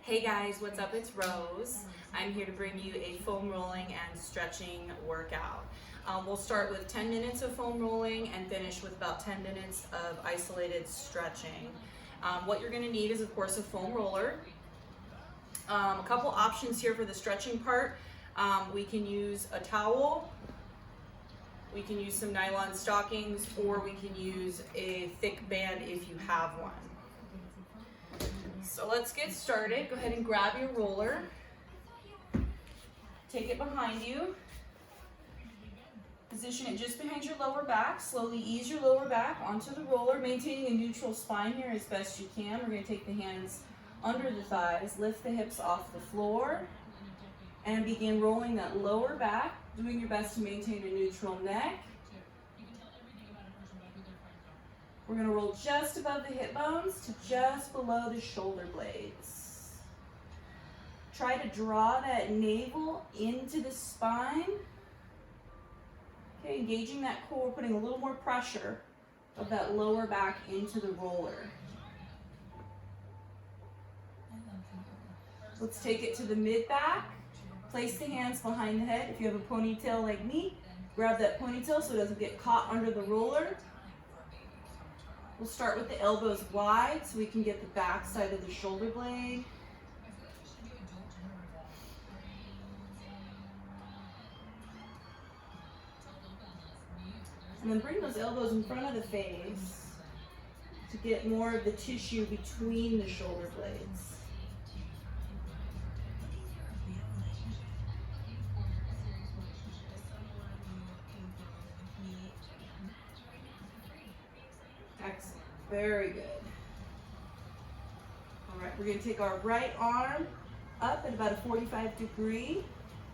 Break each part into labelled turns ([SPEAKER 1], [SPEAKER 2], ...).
[SPEAKER 1] Hey guys, what's up? It's Rose. I'm here to bring you a foam rolling and stretching workout. We'll start with 10 minutes of foam rolling and finish with about 10 minutes of isolated stretching. What you're going to need is, of course, a foam roller. A couple options here for the stretching part. We can use a towel, we can use some nylon stockings, or we can use a thick band if you have one. So let's get started. Go ahead and grab your roller. Take it behind you. Position it just behind your lower back. Slowly ease your lower back onto the roller, maintaining a neutral spine here as best you can. We're going to take the hands under the thighs, lift the hips off the floor, and begin rolling that lower back, doing your best to maintain a neutral neck. We're going to roll just above the hip bones to just below the shoulder blades. Try to draw that navel into the spine. Okay, engaging that core, putting a little more pressure of that lower back into the roller. Let's take it to the mid back. Place the hands behind the head. If you have a ponytail like me, grab that ponytail so it doesn't get caught under the roller. We'll start with the elbows wide so we can get the back side of the shoulder blade. And then bring those elbows in front of the face to get more of the tissue between the shoulder blades. Excellent. Very good. All right, we're going to take our right arm up at about a 45 degree.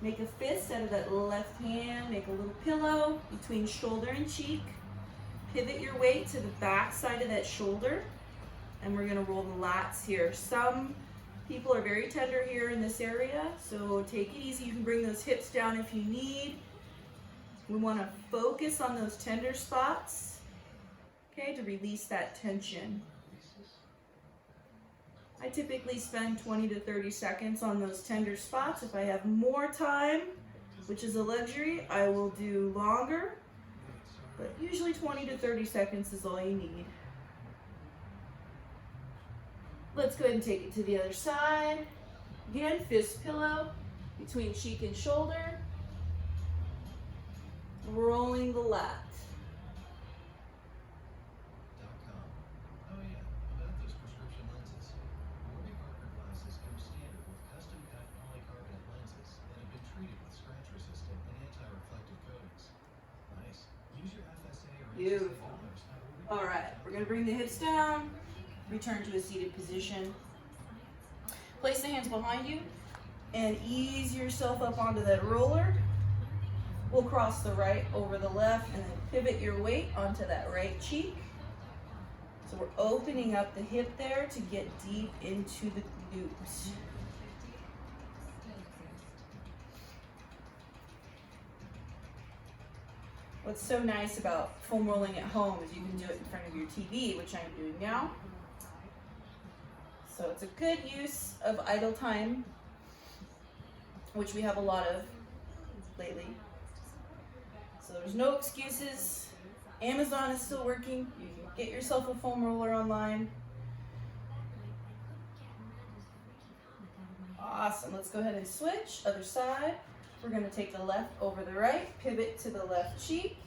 [SPEAKER 1] Make a fist out of that left hand. Make a little pillow between shoulder and cheek. Pivot your weight to the back side of that shoulder. And we're going to roll the lats here. Some people are very tender here in this area, so take it easy. You can bring those hips down if you need. We want to focus on those tender spots, okay, to release that tension. I typically spend 20 to 30 seconds on those tender spots. If I have more time, which is a luxury, I will do longer, but usually 20 to 30 seconds is all you need. Let's go ahead and take it to the other side. Again, fist pillow between cheek and shoulder. Rolling the lat. Beautiful. All right, we're going to bring the hips down, return to a seated position. Place the hands behind you and ease yourself up onto that roller. We'll cross the right over the left and then pivot your weight onto that right cheek. So we're opening up the hip there to get deep into the glutes. What's so nice about foam rolling at home is you can do it in front of your TV, which I'm doing now. So it's a good use of idle time, which we have a lot of lately. So there's no excuses. Amazon is still working. You can get yourself a foam roller online. Awesome. Let's go ahead and switch. Other side. We're going to take the left over the right, pivot to the left cheek.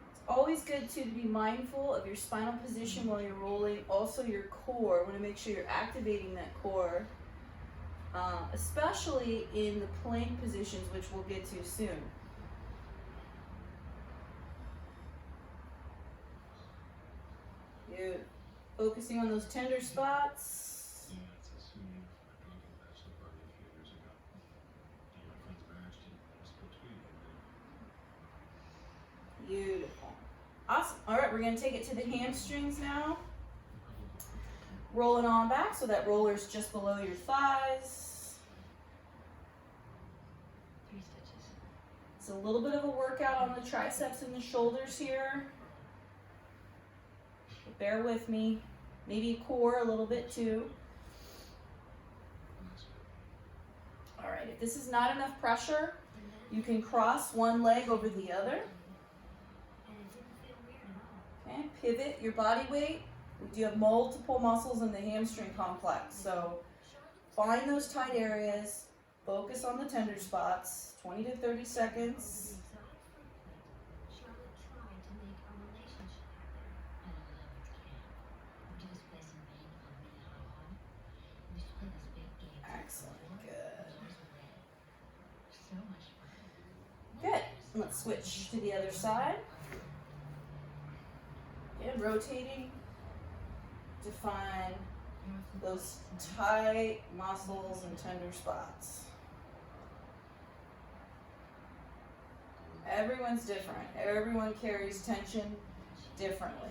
[SPEAKER 1] It's always good to be mindful of your spinal position while you're rolling, also your core. I want to make sure you're activating that core, especially in the plank positions, which we'll get to soon. Good. Focusing on those tender spots. Beautiful. Awesome. All right, we're going to take it to the hamstrings now. Roll it on back so that roller's just below your thighs. It's a little bit of a workout on the triceps and the shoulders here. Bear with me. Maybe core a little bit too. All right, if this is not enough pressure, you can cross one leg over the other. Okay, pivot your body weight. We do have multiple muscles in the hamstring complex, so find those tight areas, focus on the tender spots, 20 to 30 seconds. Excellent, good. Good, let's switch to the other side. Again, rotating to find those tight muscles and tender spots. Everyone's different. Everyone carries tension differently.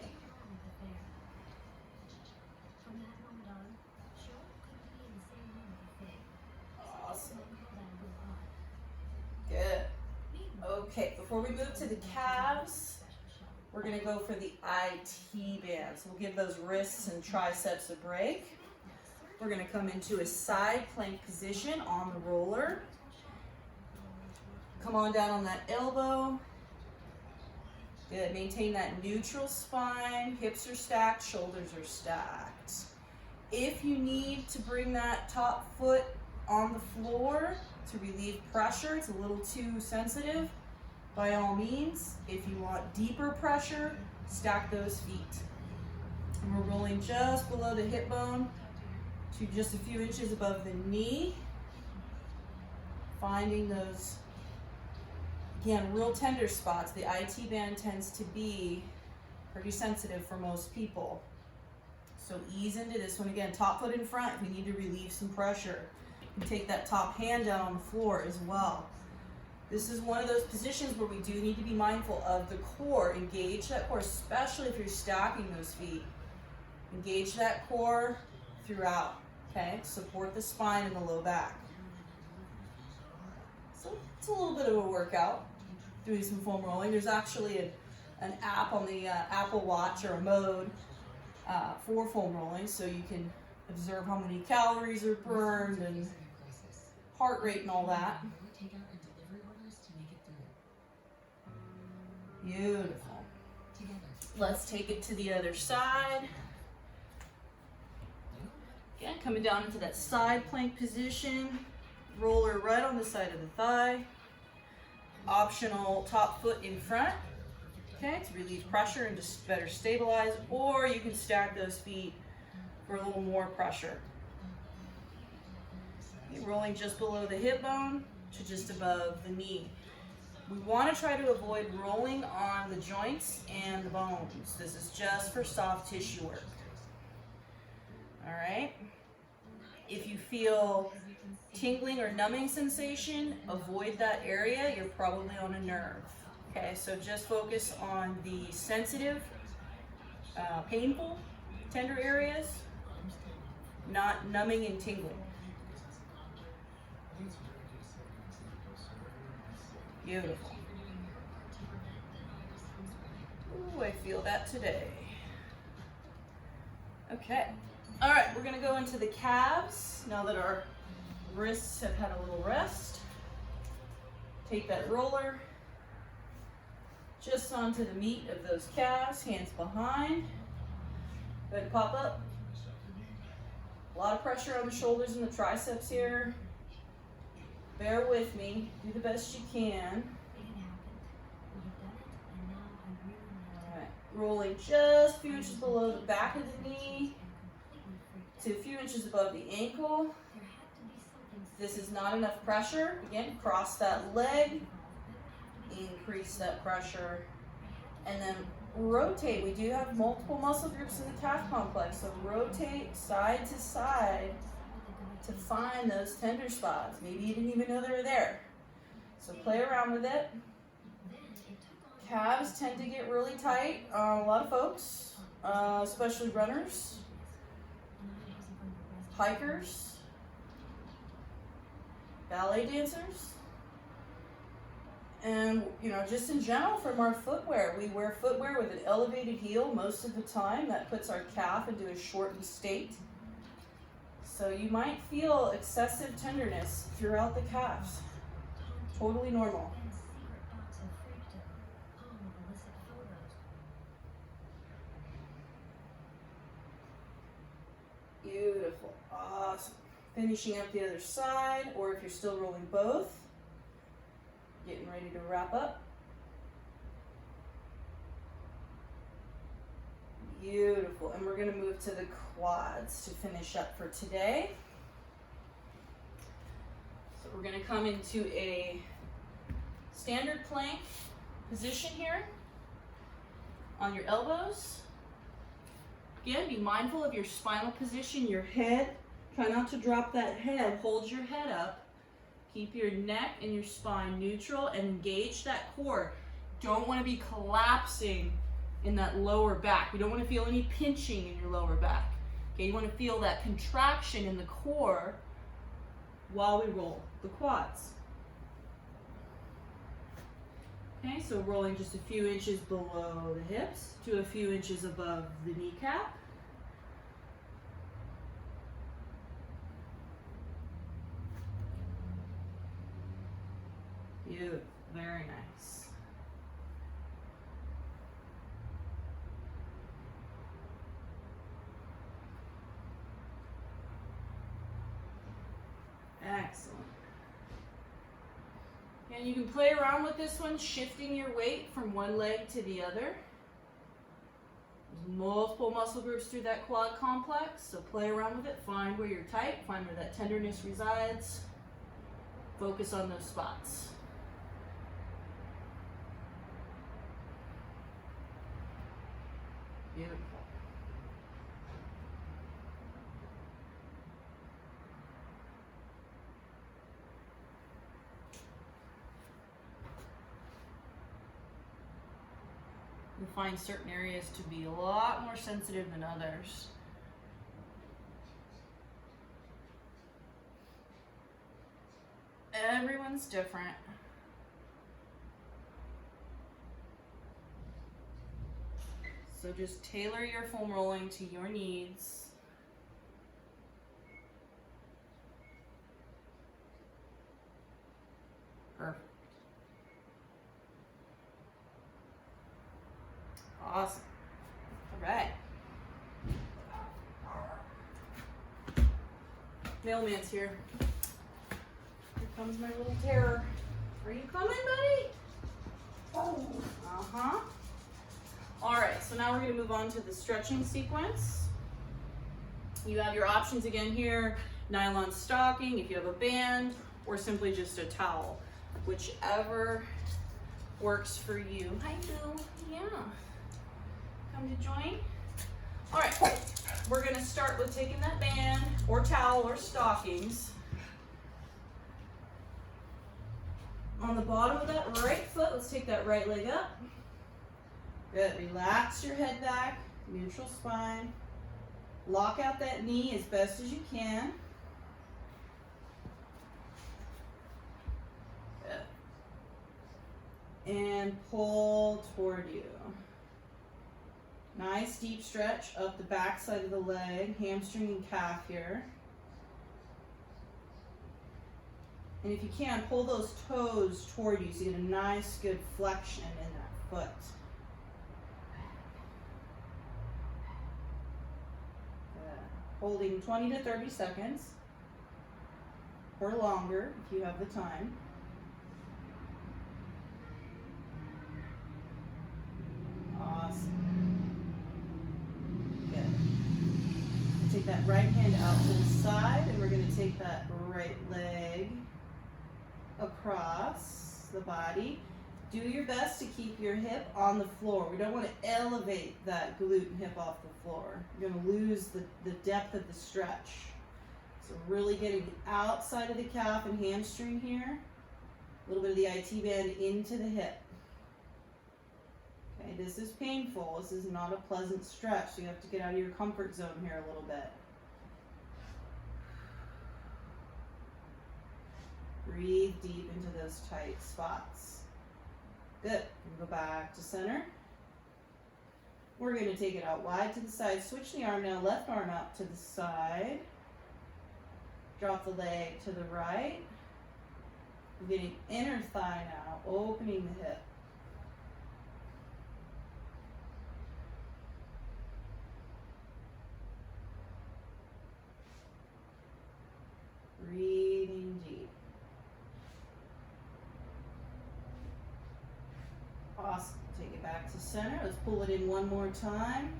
[SPEAKER 1] Awesome. Good. Okay, before we move to the calves, we're going to go for the IT bands. We'll give those wrists and triceps a break. We're going to come into a side plank position on the roller. Come on down on that elbow. Good, maintain that neutral spine. Hips are stacked, shoulders are stacked. If you need to bring that top foot on the floor to relieve pressure, it's a little too sensitive, by all means. If you want deeper pressure, stack those feet. And we're rolling just below the hip bone to just a few inches above the knee. Finding those, again, real tender spots. The IT band tends to be pretty sensitive for most people. So ease into this one. Again, top foot in front if you need to relieve some pressure. You can take that top hand down on the floor as well. This is one of those positions where we do need to be mindful of the core. Engage that core, especially if you're stacking those feet. Engage that core throughout, okay? Support the spine and the low back. So it's a little bit of a workout, doing some foam rolling. There's actually an app on the Apple Watch or a mode for foam rolling, so you can observe how many calories are burned and heart rate and all that. Beautiful. Let's take it to the other side. Again, coming down into that side plank position. Roller right on the side of the thigh. Optional top foot in front. Okay, to relieve pressure and just better stabilize. Or you can stack those feet for a little more pressure. Okay, rolling just below the hip bone to just above the knee. We want to try to avoid rolling on the joints and the bones. This is just for soft tissue work. All right. If you feel tingling or numbing sensation, avoid that area. You're probably on a nerve. Okay, so just focus on the sensitive, painful, tender areas, not numbing and tingling. Beautiful. Ooh, I feel that today. Okay. All right, we're gonna go into the calves now that our wrists have had a little rest. Take that roller just onto the meat of those calves, hands behind. Go ahead and pop up. A lot of pressure on the shoulders and the triceps here. Bear with me, do the best you can. All right, rolling just a few inches below the back of the knee to a few inches above the ankle. If this is not enough pressure, again, cross that leg, increase that pressure, and then rotate. We do have multiple muscle groups in the calf complex, so rotate side to side to find those tender spots. Maybe you didn't even know they were there. So play around with it. Calves tend to get really tight on a lot of folks, especially runners, hikers, ballet dancers,
[SPEAKER 2] And, you know, just in general from our footwear, we wear footwear with an elevated heel most of the time. That puts our calf into a shortened state. So you might feel excessive tenderness throughout the calves. Totally normal. Beautiful, awesome. Finishing up the other side, or if you're still rolling both, getting ready to wrap up. Beautiful, and we're gonna move to the quads to finish up for today. So we're gonna come into a standard plank position here on your elbows. Again, be mindful of your spinal position, your head. Try not to drop that head. Hold your head up. Keep your neck and your spine neutral and engage that core. Don't want to be collapsing in that lower back. You don't want to feel any pinching in your lower back. Okay, you want to feel that contraction in the core while we roll the quads. Okay, so rolling just a few inches below the hips to a few inches above the kneecap. Beautiful, very nice. Excellent. And you can play around with this one, shifting your weight from one leg to the other. There's multiple muscle groups through that quad complex, so play around with it. Find where you're tight, find where that tenderness resides. Focus on those spots. Beautiful. You'll find certain areas to be a lot more sensitive than others. Everyone's different. So just tailor your foam rolling to your needs. Perfect. Awesome. All right. Mailman's here. Here comes my little terror. Are you coming, buddy? Oh. Uh-huh. All right, so now we're gonna move on to the stretching sequence. You have your options again here, nylon stocking, if you have a band, or simply just a towel, whichever works for you. Hi, Boo. Yeah. Come to join. All right, we're gonna start with taking that band or towel or stockings. On the bottom of that right foot, let's take that right leg up. Good, relax your head back, neutral spine. Lock out that knee as best as you can. Good. And pull toward you. Nice deep stretch up the back side of the leg, hamstring and calf here. And if you can, pull those toes toward you so you get a nice good flexion in that foot. Good. Holding 20 to 30 seconds or longer if you have the time. Awesome. Good. Take that right hand out to the side, and we're going to take that right leg across the body. Do your best to keep your hip on the floor. We don't want to elevate that glute and hip off the floor. You're going to lose the depth of the stretch. So really getting outside of the calf and hamstring here. A little bit of the IT band into the hip. Okay, this is painful. This is not a pleasant stretch. So you have to get out of your comfort zone here a little bit. Breathe deep into those tight spots. Good. Go back to center. We're going to take it out wide to the side. Switch the arm now. Left arm out to the side. Drop the leg to the right. We're getting inner thigh now, opening the hip. Breathing deep. Awesome. Take it back to center. Let's pull it in one more time.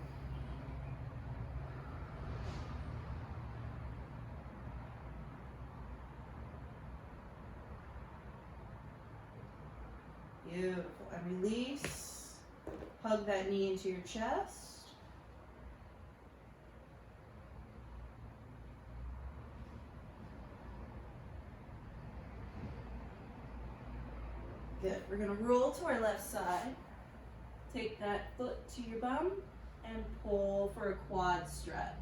[SPEAKER 2] Beautiful. And release. Hug that knee into your chest. Good. We're going to roll to our left side. Take that foot to your bum and pull for a quad stretch.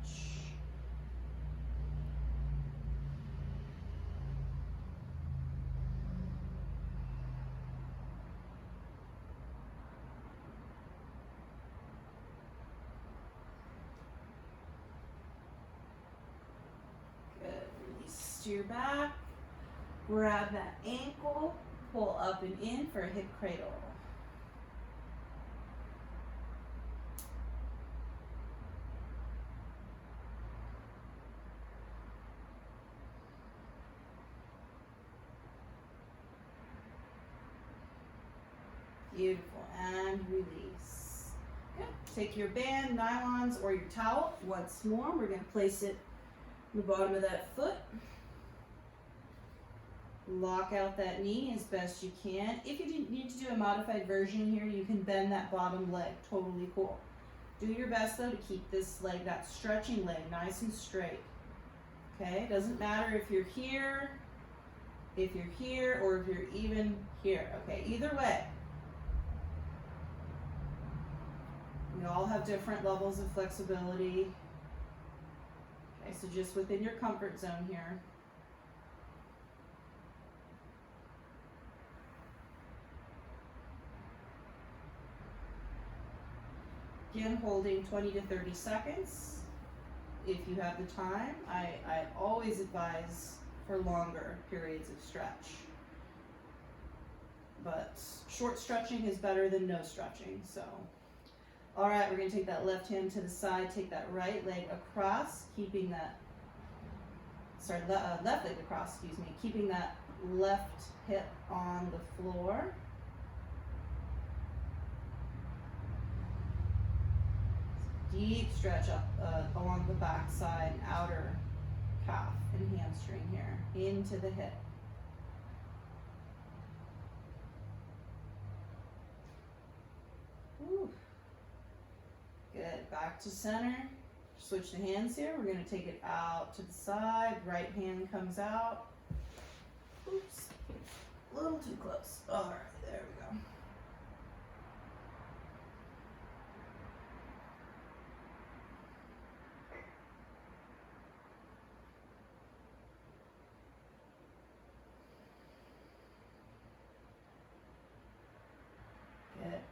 [SPEAKER 2] Good. Release to your back. Grab that ankle. Pull up and in for a hip cradle. Beautiful, and release. Good. Take your band, nylons, or your towel. Once more, we're going to place it on the bottom of that foot. Lock out that knee as best you can. If you need to do a modified version here, you can bend that bottom leg. Totally cool. Do your best though to keep this leg, that stretching leg, nice and straight. Okay, doesn't matter if you're here, or if you're even here. Okay, either way. We all have different levels of flexibility. Okay, so just within your comfort zone here. Again, holding 20 to 30 seconds. If you have the time, I always advise for longer periods of stretch. But short stretching is better than no stretching, so. All right, we're gonna take that left hand to the side, take that right leg across, keeping that, left leg across, excuse me, keeping that left hip on the floor. Deep stretch up along the back side, outer calf and hamstring here, into the hip. Whew. Good, back to center. Switch the hands here. We're gonna take it out to the side. Right hand comes out. Oops, a little too close. All right, there we go.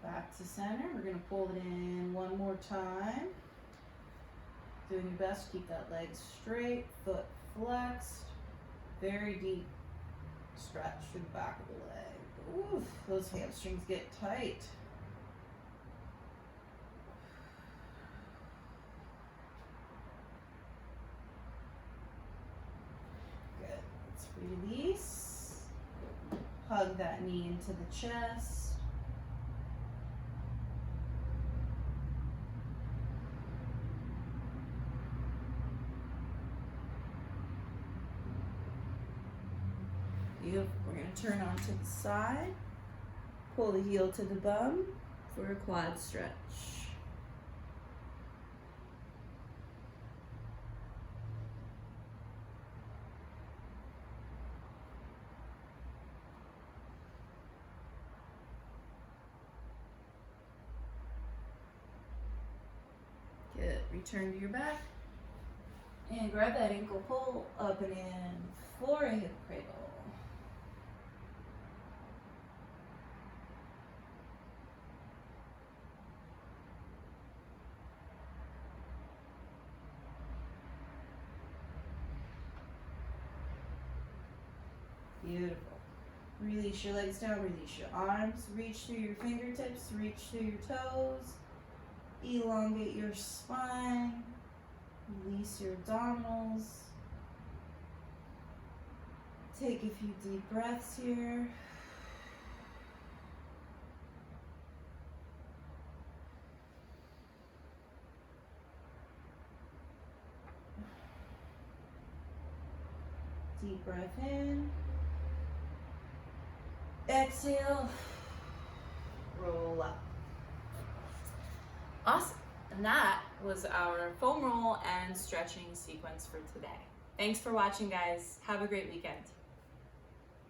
[SPEAKER 2] Back to center. We're going to pull it in one more time. Doing your best to keep that leg straight, foot flexed. Very deep stretch through the back of the leg. Oof, those hamstrings get tight. Good. Let's release. Hug that knee into the chest. We're going to turn onto the side, pull the heel to the bum for a quad stretch. Good. Return to your back and grab that ankle, pull up and in for a hip cradle.
[SPEAKER 1] Beautiful. Release your legs down, release your arms, reach through your fingertips, reach through your toes, elongate your spine, release your abdominals. Take a few deep breaths here. Deep breath in. Exhale. Roll up.
[SPEAKER 2] Awesome. And that was our foam roll and stretching sequence for today. Thanks for watching, guys. Have a great weekend.